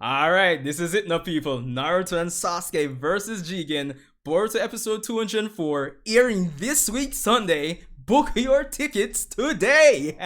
Alright, this is it now, people. Naruto and Sasuke versus Jigen, Boruto episode 204, airing this week Sunday. Book your tickets today!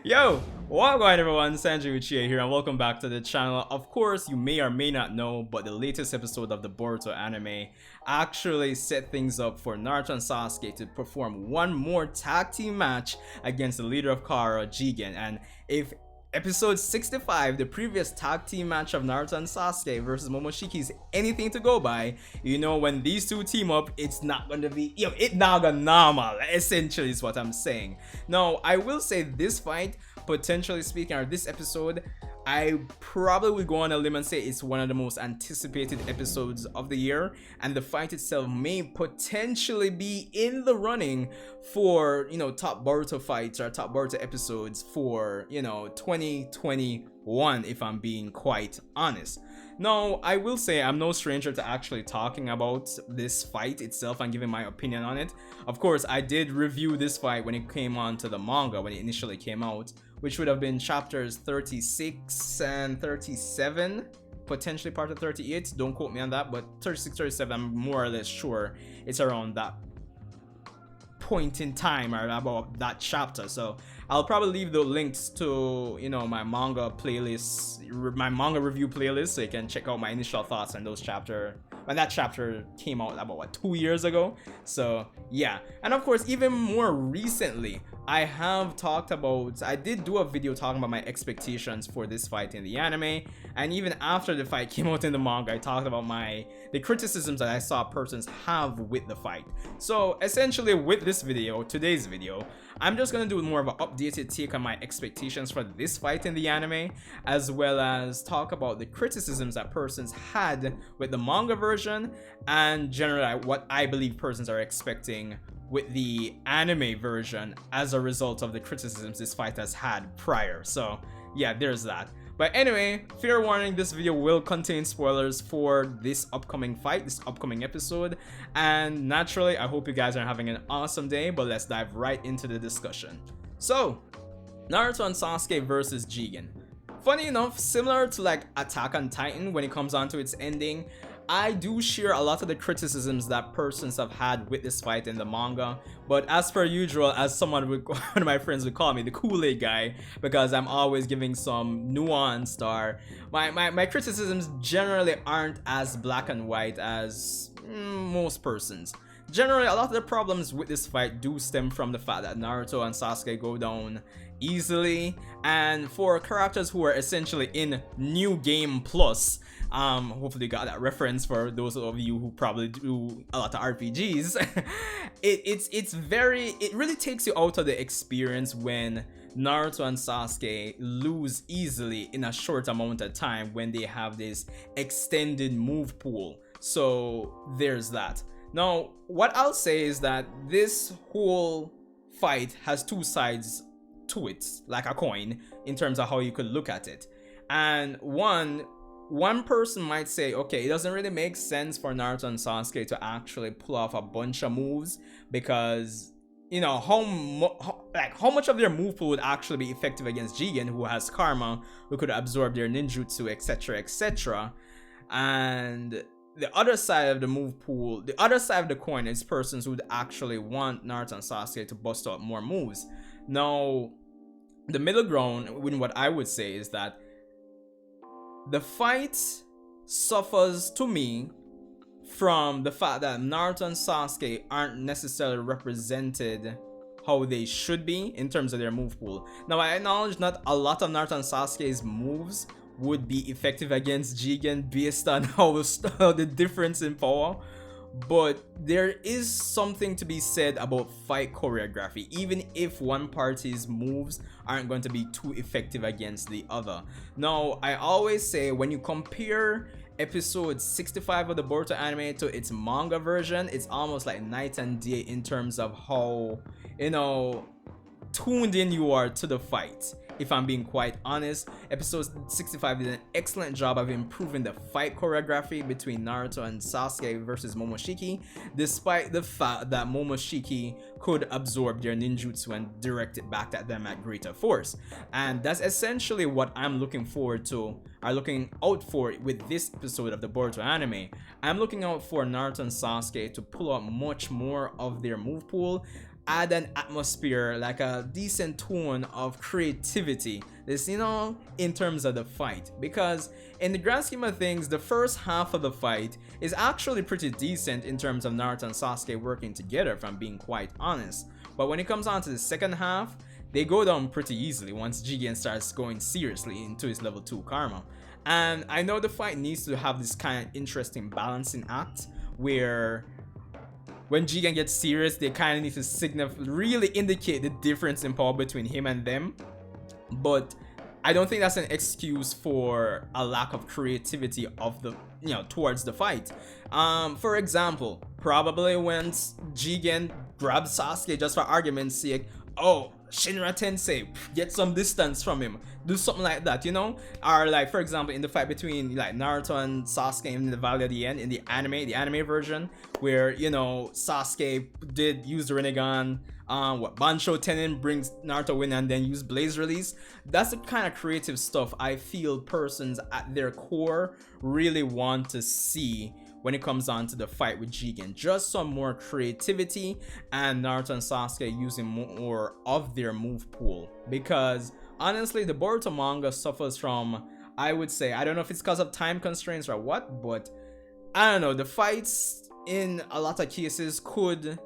Yo, what's going on, everyone? Sanjae Uchiha here, and welcome back to the channel. Of course, you may or may not know, but the latest episode of the Boruto anime actually set things up for Naruto and Sasuke to perform one more tag team match against the leader of Kara, Jigen. And if Episode 65, the previous tag team match of Naruto and Sasuke versus Momoshiki, is anything to go by, you know, when these two team up, it's not gonna be, it's not gonna normal, essentially is what I'm saying. Now, I will say this fight, potentially speaking, or this episode, I probably would go on a limb and say it's one of the most anticipated episodes of the year, and the fight itself may potentially be in the running for, you know, top Boruto fights or top Boruto episodes for, you know, 2021, if I'm being quite honest. Now, I will say I'm no stranger to actually talking about this fight itself and giving my opinion on it. Of course, I did review this fight when it came onto the manga, when it initially came out, which would have been chapters 36 and 37, potentially part of 38. Don't quote me on that, but 36, 37, I'm more or less sure it's around that point in time or about that chapter. So I'll probably leave the links to, you know, my manga playlist, my manga review playlist, so you can check out my initial thoughts on those chapter when that chapter came out about, what, 2 years ago. So yeah, and of course, even more recently, I did do a video talking about my expectations for this fight in the anime, and even after the fight came out in the manga, I talked about the criticisms that I saw persons have with the fight. So essentially, with this video, today's video, I'm just gonna do more of an updated take on my expectations for this fight in the anime, as well as talk about the criticisms that persons had with the manga version, and generally what I believe persons are expecting with the anime version as a result of the criticisms this fight has had prior. So yeah, there's that. But anyway, fair warning, this video will contain spoilers for this upcoming fight, this upcoming episode, and naturally I hope you guys are having an awesome day. But let's dive right into the discussion. So Naruto and Sasuke versus Jigen. Funny enough, similar to like Attack on Titan when it comes on to its ending, I do share a lot of the criticisms that persons have had with this fight in the manga, but as per usual, as one of my friends would call me, the Kool-Aid guy, because I'm always giving some nuance, or my criticisms generally aren't as black and white as most persons. Generally, a lot of the problems with this fight do stem from the fact that Naruto and Sasuke go down easily, and for characters who are essentially in New Game Plus, hopefully you got that reference for those of you who probably do a lot of RPGs. It really takes you out of the experience when Naruto and Sasuke lose easily in a short amount of time when they have this extended move pool. So there's that. Now, what I'll say is that this whole fight has two sides to it, like a coin, in terms of how you could look at it. And one person might say, okay, it doesn't really make sense for Naruto and Sasuke to actually pull off a bunch of moves, because, you know, how much of their move pool would actually be effective against Jigen, who has karma, who could absorb their ninjutsu, etc., etc. And the other side of the move pool, the other side of the coin, is persons who would actually want Naruto and Sasuke to bust out more moves. Now, the middle ground in what I would say is that the fight suffers, to me, from the fact that Naruto and Sasuke aren't necessarily represented how they should be in terms of their move pool. Now, I acknowledge not a lot of Naruto and Sasuke's moves would be effective against Jigen based on how the difference in power, but there is something to be said about fight choreography, even if one party's moves aren't going to be too effective against the other. Now, I always say, when you compare episode 65 of the Boruto anime to its manga version, it's almost like night and day in terms of how, you know, tuned in you are to the fight. if I'm being quite honest. Episode 65 did an excellent job of improving the fight choreography between Naruto and Sasuke versus Momoshiki, despite the fact that Momoshiki could absorb their ninjutsu and direct it back at them at greater force. And that's essentially what I'm looking forward to, or looking out for with this episode of the Boruto anime. I'm looking out for Naruto and Sasuke to pull out much more of their move pool, add an atmosphere, like a decent tone of creativity, this, you know, in terms of the fight. Because in the grand scheme of things, the first half of the fight is actually pretty decent in terms of Naruto and Sasuke working together, if I'm being quite honest. But when it comes on to the second half, they go down pretty easily once Jigen starts going seriously into his level 2 karma. And I know the fight needs to have this kind of interesting balancing act where when Jigen gets serious, they kind of need to really indicate the difference in power between him and them. But I don't think that's an excuse for a lack of creativity of the, you know, towards the fight. For example, probably when Jigen grabs Sasuke just for argument's sake, oh, Shinra Tensei, get some distance from him, do something like that, you know? Or like, for example, in the fight between like Naruto and Sasuke in the Valley of the End in the anime version, where, you know, Sasuke did use the Rinnegan, what Bansho Tenin brings Naruto in, and then use Blaze Release. That's the kind of creative stuff I feel persons at their core really want to see when it comes on to the fight with Jigen. Just some more creativity and Naruto and Sasuke using more of their move pool. Because honestly, the Boruto manga suffers from, I would say, I don't know if it's because of time constraints or what, but I don't know, the fights in a lot of cases could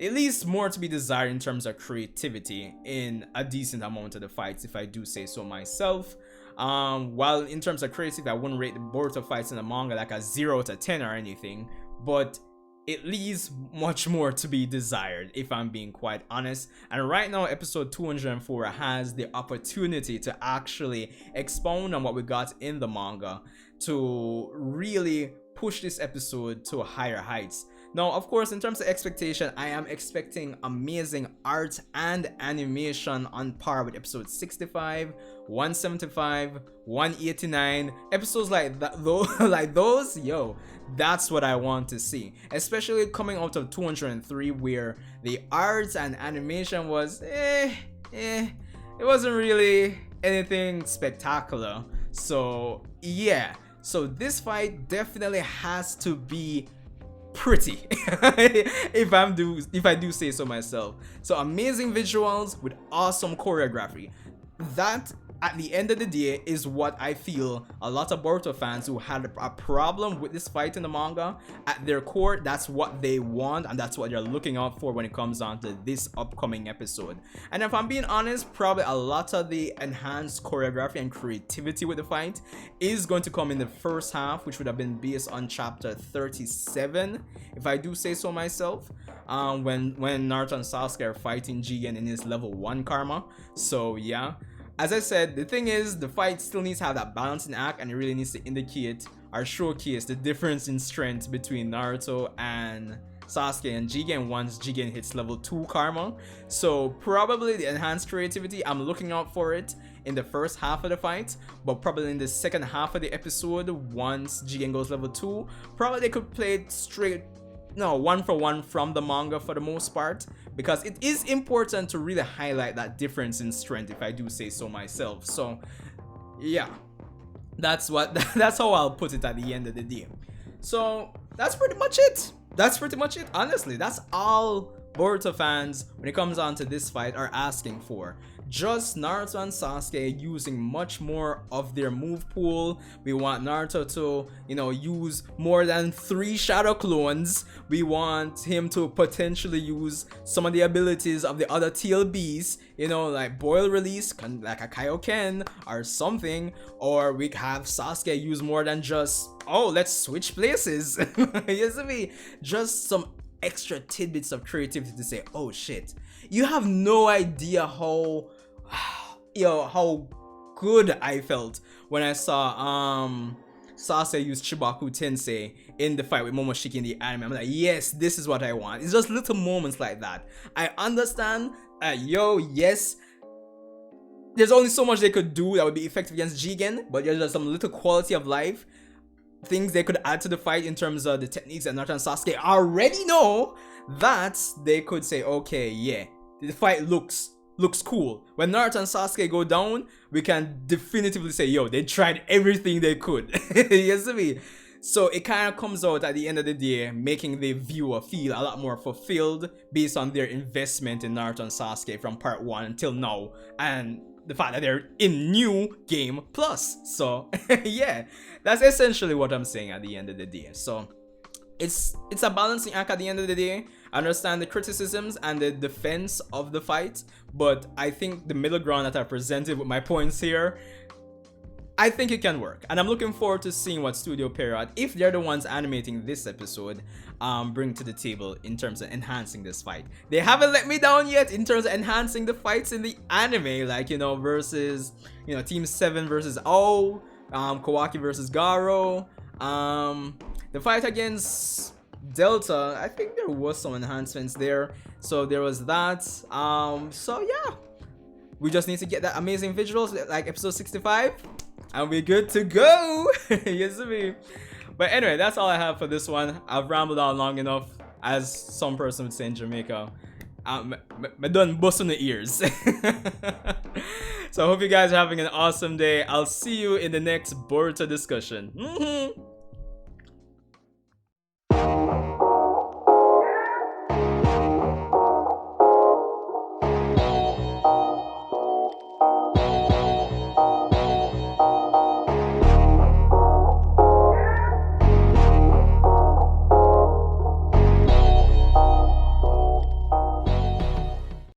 at least more to be desired in terms of creativity in a decent amount of the fights, if I do say so myself. While in terms of creativity, I wouldn't rate the Boruto fights in the manga like a 0 to 10 or anything, but it leaves much more to be desired, if I'm being quite honest. And right now, episode 204 has the opportunity to actually expound on what we got in the manga to really push this episode to higher heights. Now, of course, in terms of expectation, I am expecting amazing art and animation on par with episode 65, 175, 189, episodes like that, like those, yo, that's what I want to see. Especially coming out of 203, where the art and animation was, it wasn't really anything spectacular. So yeah, so this fight definitely has to be pretty if I do say so myself. So amazing visuals with awesome choreography. That at the end of the day is what I feel a lot of Boruto fans who had a problem with this fight in the manga, at their core, that's what they want and that's what they're looking out for when it comes on to this upcoming episode. And if I'm being honest, probably a lot of the enhanced choreography and creativity with the fight is going to come in the first half, which would have been based on chapter 37, if I do say so myself, when Naruto and Sasuke are fighting Jigen in his level 1 karma. So yeah, as I said, the thing is, the fight still needs to have that balancing act, and it really needs to indicate or showcase the difference in strength between Naruto and Sasuke and Jigen once Jigen hits level 2 karma. So probably the enhanced creativity, I'm looking out for it in the first half of the fight, but probably in the second half of the episode, once Jigen goes level 2, probably they could play it straight, no, 1-for-1 from the manga for the most part, because it is important to really highlight that difference in strength, if I do say so myself. So yeah, that's how I'll put it at the end of the day. So that's pretty much it. Honestly, that's all Boruto fans, when it comes on to this fight, are asking for. Just Naruto and Sasuke using much more of their move pool. We want Naruto to, you know, use more than 3 shadow clones. We want him to potentially use some of the abilities of the other TLBs, you know, like boil release, like a Kaioken or something. Or we have Sasuke use more than just, oh, let's switch places. You see, just some extra tidbits of creativity to say, oh shit, you have no idea how how good I felt when I saw Sasuke use Chibaku Tensei in the fight with Momoshiki in the anime. I'm like, yes, this is what I want. It's just little moments like that. I understand, yes, there's only so much they could do that would be effective against Jigen, but there's just some little quality of life things they could add to the fight in terms of the techniques that Naruto and Sasuke already know, that they could say, okay, yeah, the fight looks cool. When Naruto and Sasuke go down, we can definitively say, yo, they tried everything they could. You see me? So it kind of comes out at the end of the day, making the viewer feel a lot more fulfilled based on their investment in Naruto and Sasuke from part 1 until now, and the fact that they're in new game plus. So yeah, that's essentially what I'm saying at the end of the day. So it's a balancing act at the end of the day. I understand the criticisms and the defense of the fight, but I think the middle ground that I presented with my points here, I think it can work, and I'm looking forward to seeing what Studio Period, if they're the ones animating this episode, bring to the table in terms of enhancing this fight. They haven't let me down yet in terms of enhancing the fights in the anime, like, you know, versus, you know, Team 7 versus O, Kawaki versus Garo, the fight against Delta. I think there was some enhancements there, so there was that. So yeah, we just need to get that amazing visuals like episode 65. And we're good to go. Yes, me. But anyway, that's all I have for this one. I've rambled on long enough, as some person would say in Jamaica. I done busting the ears. So I hope you guys are having an awesome day. I'll see you in the next Boruto discussion.